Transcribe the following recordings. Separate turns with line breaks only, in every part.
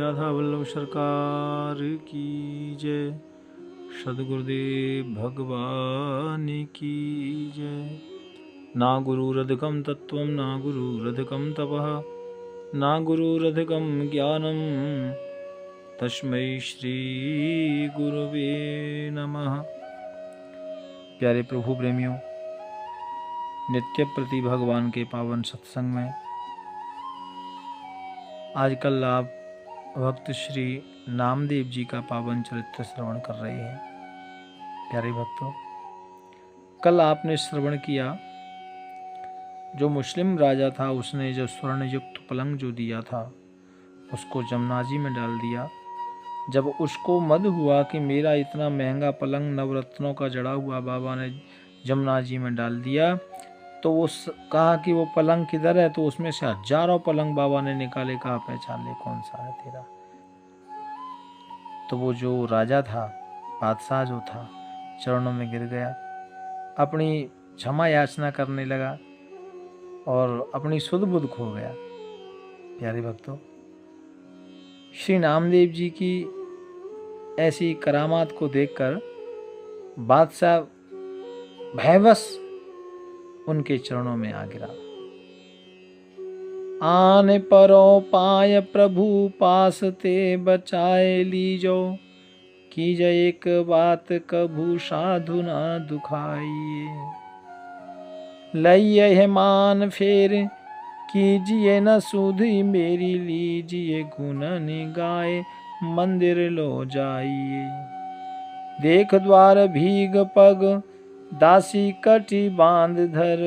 राधा वल्लभ सरकार की जय। सद्गुरुदेव भगवान की जय। ना गुरुरधिकं तत्त्वं ना गुरुरधिकं तपः ना गुरुरधिकं ज्ञानं तस्मै श्री गुरुवे नमः। प्यारे प्रभु प्रेमियों, नित्य प्रति भगवान के पावन सत्संग में आजकल आप भक्त श्री नामदेव जी का पावन चरित्र श्रवण कर रहे हैं। प्यारे भक्तों, कल आपने श्रवण किया, जो मुस्लिम राजा था उसने जो स्वर्ण युक्त पलंग जो दिया था उसको जमुना जी में डाल दिया। जब उसको मद हुआ कि मेरा इतना महंगा पलंग नवरत्नों का जड़ा हुआ बाबा ने जमुना जी में डाल दिया, तो वो कहा कि वो पलंग किधर है, तो उसमें से हजारों पलंग बाबा ने निकाले। कहा पहचान ले कौन सा है तेरा। तो वो जो राजा था, बादशाह जो था, चरणों में गिर गया, अपनी क्षमा याचना करने लगा और अपनी सुध बुध खो गया। प्यारे भक्तों, श्री नामदेव जी की ऐसी करामात को देखकर बादशाह भयवश उनके चरणों में आ गिरा। आने परो पाय प्रभु पास ते बचाए लीजो, कीजे एक बात कभू साधु न दुखाइए। लइये मान फेर कीजिए न सुधि मेरी, लीजिए गुण निगाए मंदिर लो जाइए। देख द्वार भीग पग दासी कटी बांध धर,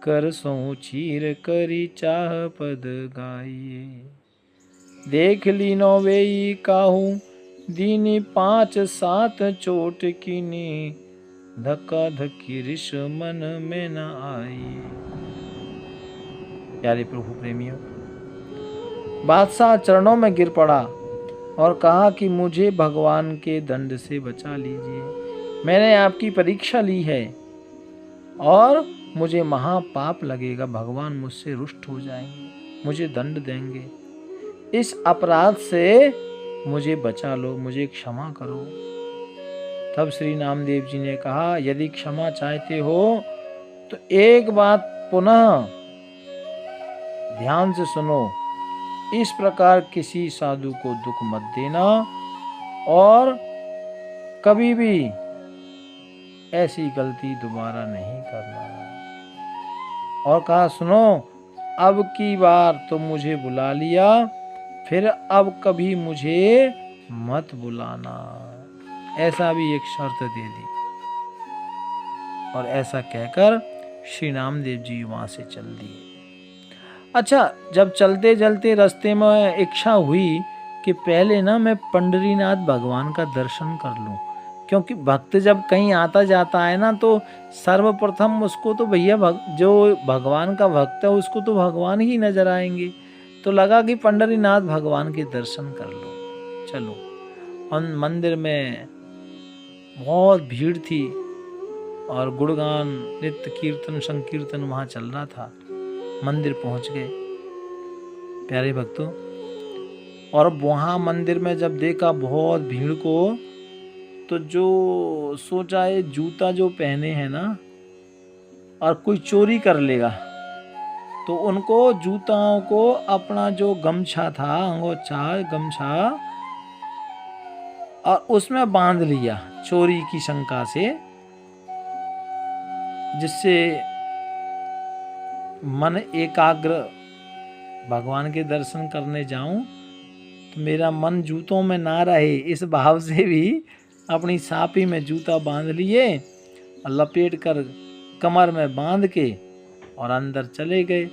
कर सो चीर करी चाह पद गाइए। देख लीनो वेई काहू दीनी 5-7 चोट कीनी, धक्का धक्की रिश मन में न आइए। प्यारे प्रभु प्रेमियों, बादशाह चरणों में गिर पड़ा और कहा कि मुझे भगवान के दंड से बचा लीजिए। मैंने आपकी परीक्षा ली है और मुझे महापाप लगेगा। भगवान मुझसे रुष्ट हो जाएंगे, मुझे दंड देंगे। इस अपराध से मुझे बचा लो, मुझे क्षमा करो। तब श्री नामदेव जी ने कहा, यदि क्षमा चाहते हो तो एक बात पुनः ध्यान से सुनो। इस प्रकार किसी साधु को दुख मत देना और कभी भी ऐसी गलती दोबारा नहीं करना। और कहा, सुनो, अब की बार तो मुझे बुला लिया, फिर अब कभी मुझे मत बुलाना। ऐसा भी एक शर्त दे दी। और ऐसा कहकर श्री नामदेव जी वहां से चल दिए। अच्छा, जब चलते चलते रास्ते में इच्छा हुई कि पहले ना मैं पंडरीनाथ भगवान का दर्शन कर लूं, क्योंकि भक्त जब कहीं आता जाता है ना तो सर्वप्रथम उसको तो भैया जो भगवान का भक्त है उसको तो भगवान ही नजर आएंगे। तो लगा कि पंडरीनाथ भगवान के दर्शन कर लो। चलो, और मंदिर में बहुत भीड़ थी और गुणगान नित्य कीर्तन संकीर्तन वहाँ चल रहा था। मंदिर पहुँच गए प्यारे भक्तों, और वहाँ मंदिर में जब देखा बहुत भीड़ को, तो जो सोचा है जूता जो पहने हैं ना और कोई चोरी कर लेगा, तो उनको जूताओं को अपना जो गमछा था, अंगोछा गमछा, और उसमें बांध लिया चोरी की शंका से, जिससे मन एकाग्र भगवान के दर्शन करने जाऊं तो मेरा मन जूतों में ना रहे, इस भाव से भी अपनी सापी में जूता बांध लिए और लपेट कर कमर में बांध के और अंदर चले गए।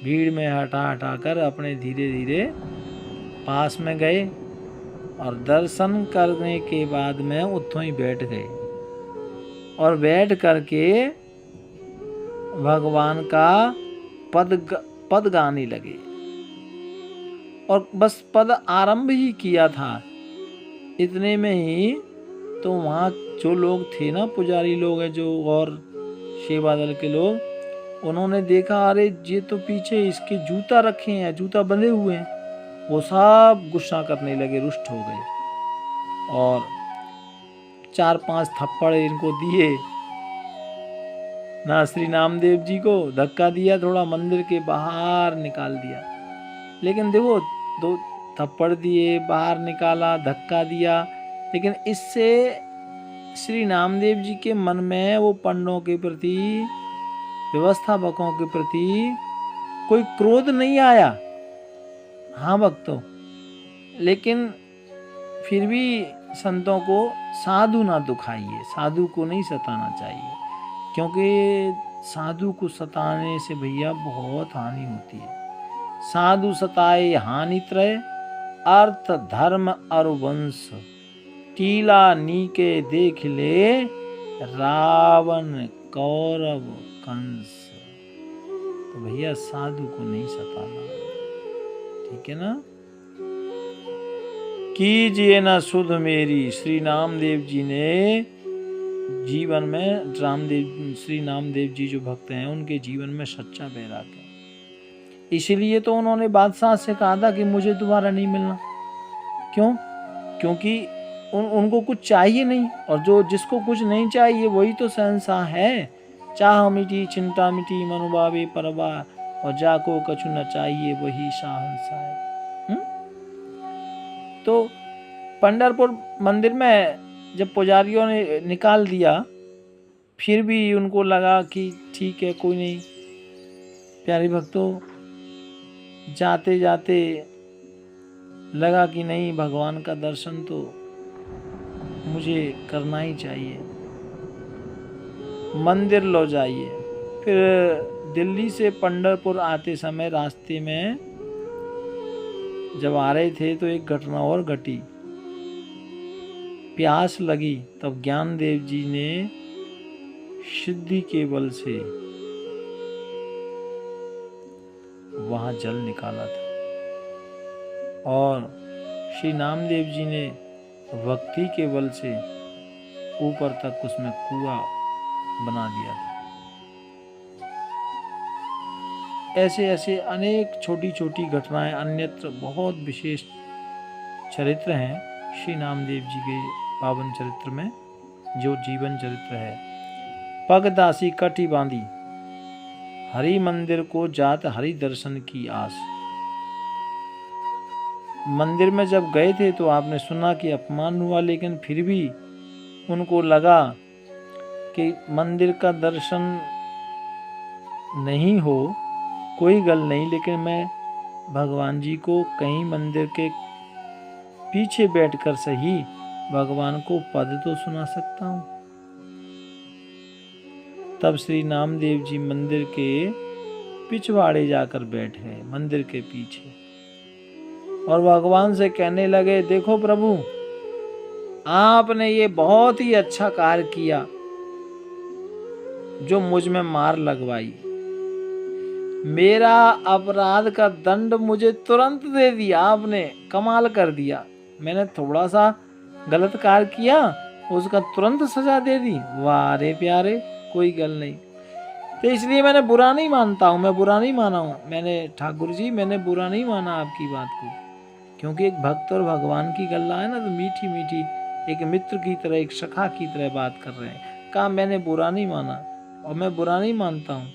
भीड़ में हटा कर अपने धीरे धीरे पास में गए और दर्शन करने के बाद में उत्थों ही बैठ गए और बैठ करके भगवान का पद गाने लगे। और बस पद आरंभ ही किया था, इतने में ही तो वहाँ जो लोग थे ना, पुजारी लोग हैं जो और सेवा दल के लोग, उन्होंने देखा, अरे ये तो पीछे इसके जूता रखे हैं, जूता बंधे हुए हैं। वो सब गुस्सा करने लगे, रुष्ट हो गए और 4-5 थप्पड़ इनको दिए। ना श्री नामदेव जी को धक्का दिया, थोड़ा मंदिर के बाहर निकाल दिया। लेकिन देखो, 2 थप्पड़ दिए, बाहर निकाला, धक्का दिया, लेकिन इससे श्री नामदेव जी के मन में वो पंडों के प्रति, व्यवस्थापकों के प्रति कोई क्रोध नहीं आया। हाँ भक्तों, लेकिन फिर भी संतों को साधु ना दुखाइए, साधु को नहीं सताना चाहिए, क्योंकि साधु को सताने से भैया बहुत हानि होती है। साधु सताए हानि त्रय, अर्थ धर्म और वंश, टीला नीके देख ले, रावण कौरव कंस। तो भैया साधु को नहीं सताना, ठीक है ना। कीजिए ना सुध मेरी, श्री नामदेव जी ने जीवन में, श्री नामदेव जी जो भक्त हैं उनके जीवन में सच्चा वैराग्य है। इसलिए तो उन्होंने बादशाह से कहा था कि मुझे दोबारा नहीं मिलना। क्यों? क्योंकि उनको कुछ चाहिए नहीं, और जो जिसको कुछ नहीं चाहिए वही तो शहंशाह है। चाह मिटी चिंता मिटी, मनुभावे परवा, और जाको कछु न चाहिए वही शहंशाह है। तो पंढरपुर मंदिर में जब पुजारियों ने निकाल दिया, फिर भी उनको लगा कि ठीक है, कोई नहीं। प्यारे भक्तों, जाते जाते लगा कि नहीं, भगवान का दर्शन तो मुझे करना ही चाहिए, मंदिर लो जाइए। फिर दिल्ली से पंढरपुर आते समय रास्ते में जब आ रहे थे तो एक घटना और घटी। प्यास लगी, तब ज्ञानदेव जी ने सिद्धि के बल से वहां जल निकाला था, और श्री नामदेव जी ने भक्ति के बल से ऊपर तक उसमें कुआं बना दिया था। ऐसे ऐसे अनेक छोटी छोटी घटनाएं, अन्यत्र बहुत विशेष चरित्र हैं श्री नामदेव जी के पावन चरित्र में, जो जीवन चरित्र है। पग दासी कटी बांधी, हरि मंदिर को जात हरि दर्शन की आस। मंदिर में जब गए थे तो आपने सुना कि अपमान हुआ, लेकिन फिर भी उनको लगा कि मंदिर का दर्शन नहीं हो, कोई गल नहीं, लेकिन मैं भगवान जी को कहीं मंदिर के पीछे बैठकर सही भगवान को पद तो सुना सकता हूं। तब श्री नामदेव जी मंदिर के पिछवाड़े जाकर बैठे, मंदिर के पीछे, और भगवान से कहने लगे, देखो प्रभु, आपने ये बहुत ही अच्छा कार्य किया जो मुझ में मार लगवाई। मेरा अपराध का दंड मुझे तुरंत दे दिया आपने, कमाल कर दिया। मैंने थोड़ा सा गलत कार्य किया, उसका तुरंत सजा दे दी। वाह रे प्यारे, कोई गल नहीं। तो इसलिए मैंने बुरा नहीं मानता हूँ, मैं बुरा नहीं माना हूँ, मैंने ठाकुर जी, मैंने बुरा नहीं माना आपकी बात को, क्योंकि एक भक्त और भगवान की गल्ला है ना, तो मीठी मीठी एक मित्र की तरह, एक सखा की तरह बात कर रहे हैं। कहा मैंने बुरा नहीं माना, और मैं बुरा नहीं मानता हूँ,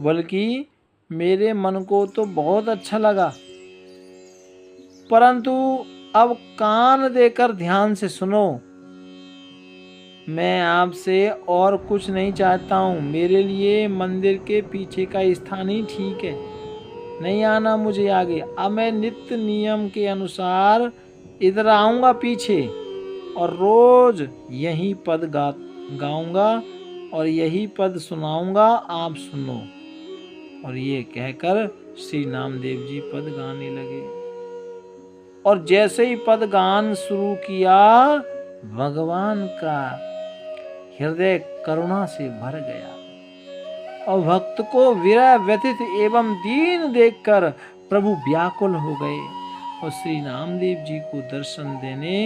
बल्कि मेरे मन को तो बहुत अच्छा लगा, परंतु अब कान देकर ध्यान से सुनो। मैं आपसे और कुछ नहीं चाहता हूँ, मेरे लिए मंदिर के पीछे का स्थान ही ठीक है, नहीं आना मुझे आगे। अब मैं नित्य नियम के अनुसार इधर आऊँगा पीछे, और रोज यही पद गाऊंगा और यही पद सुनाऊंगा, आप सुनो। और ये कहकर श्री नामदेव जी पद गाने लगे, और जैसे ही पद गान शुरू किया, भगवान का हृदय करुणा से भर गया, और भक्त को विरह व्यथित एवं दीन देखकर प्रभु व्याकुल हो गए, और श्री नामदेव जी को दर्शन देने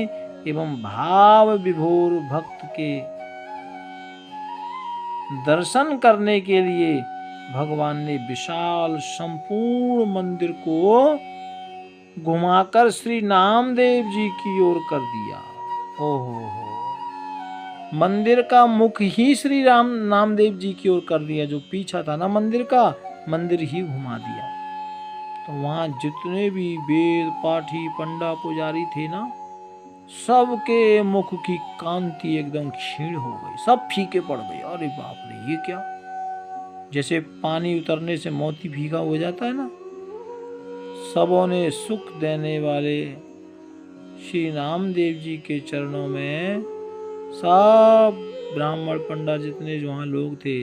एवं भाव विभोर भक्त के दर्शन करने के लिए भगवान ने विशाल संपूर्ण मंदिर को घुमाकर श्री नामदेव जी की ओर कर दिया। ओहो हो, मंदिर का मुख ही श्री राम नामदेव जी की ओर कर दिया। जो पीछा था ना मंदिर का, मंदिर ही घुमा दिया। तो वहां जितने भी वेद पाठी पंडा पुजारी थे ना, सबके मुख की कांति एकदम क्षीण हो गई, सब फीके पड़ गए। अरे बाप रे, ये क्या? जैसे पानी उतरने से मोती फीका हो जाता है ना, सबों ने सुख देने वाले श्री नामदेव जी के चरणों में, सब ब्राह्मण पंडा जितने वहां लोग थे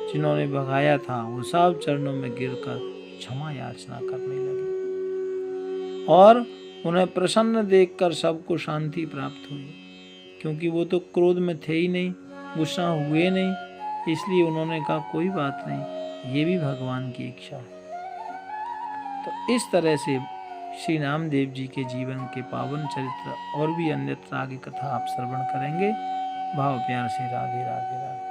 जिन्होंने भगाया था, वो सब चरणों में गिरकर क्षमा याचना करने लगे। और उन्हें प्रसन्न देखकर सबको शांति प्राप्त हुई, क्योंकि वो तो क्रोध में थे ही नहीं, गुस्सा हुए नहीं, इसलिए उन्होंने कहा कोई बात नहीं, ये भी भगवान की इच्छा है। तो इस तरह से श्री नामदेव जी के जीवन के पावन चरित्र और भी अन्यत्र आगे कथा आप श्रवण करेंगे। भाव प्यार से राधे राधे राधे।